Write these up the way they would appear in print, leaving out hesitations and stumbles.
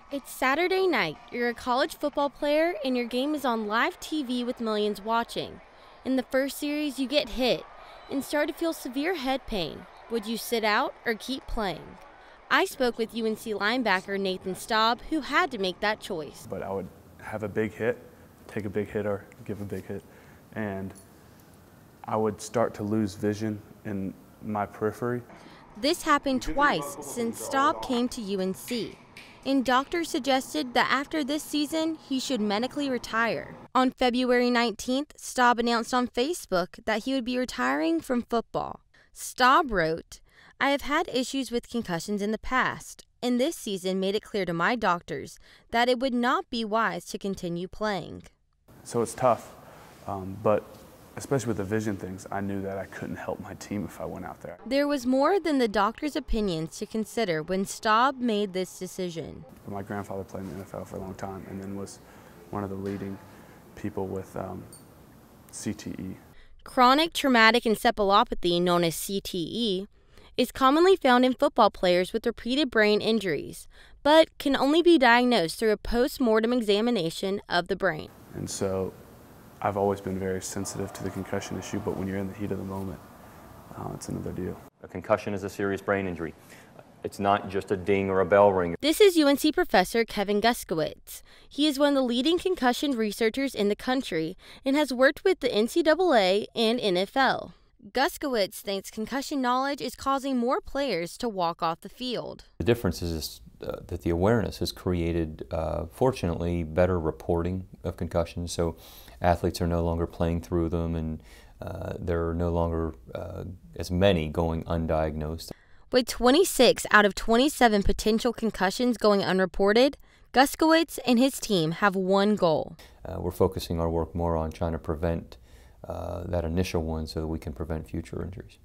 It's Saturday night. You're a college football player and your game is on live TV with millions watching. In the first series, you get hit and start to feel severe head pain. Would you sit out or keep playing? I spoke with UNC linebacker Nathan Staub, who had to make that choice. But I would have a big hit, take a big hit or give a big hit, and I would start to lose vision in my periphery. This happened twice since Staub came to UNC, and doctors suggested that after this season, he should medically retire. On February 19th, Staub announced on Facebook that he would be retiring from football. Staub wrote, "I have had issues with concussions in the past, and this season made it clear to my doctors that it would not be wise to continue playing." So it's tough, but especially with the vision things, I knew that I couldn't help my team if I went out there. There was more than the doctor's opinions to consider when Staub made this decision. My grandfather played in the NFL for a long time and then was one of the leading people with CTE. Chronic traumatic encephalopathy, known as CTE, is commonly found in football players with repeated brain injuries, but can only be diagnosed through a post-mortem examination of the brain. And so I've always been very sensitive to the concussion issue, but when you're in the heat of the moment, it's another deal. A concussion is a serious brain injury. It's not just a ding or a bell ring. This is UNC professor Kevin Guskowitz. He is one of the leading concussion researchers in the country and has worked with the NCAA and NFL. Guskowitz thinks concussion knowledge is causing more players to walk off the field. The difference is that the awareness has created, fortunately, better reporting of concussions. So athletes are no longer playing through them, and there are no longer as many going undiagnosed. With 26 out of 27 potential concussions going unreported, Guskowitz and his team have one goal. We're focusing our work more on trying to prevent that initial one so that we can prevent future injuries.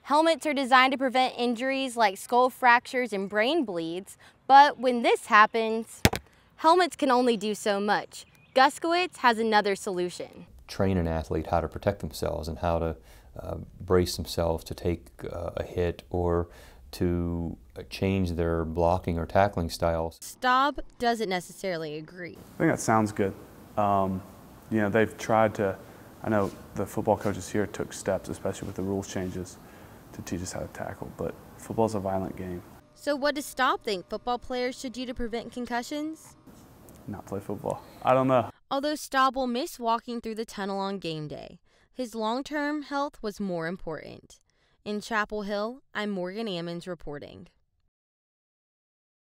Helmets are designed to prevent injuries like skull fractures and brain bleeds, but when this happens, helmets can only do so much. Guskowitz has another solution. Train an athlete how to protect themselves and how to brace themselves to take a hit or to change their blocking or tackling styles. Staub doesn't necessarily agree. I think that sounds good. You know, they've tried to, I know the football coaches here took steps, especially with the rules changes, to teach us how to tackle, but football's a violent game. So what does Staub think football players should do to prevent concussions? Not play football. I don't know. Although Staub will miss walking through the tunnel on game day, his long-term health was more important. In Chapel Hill, I'm Morgan Ammons reporting.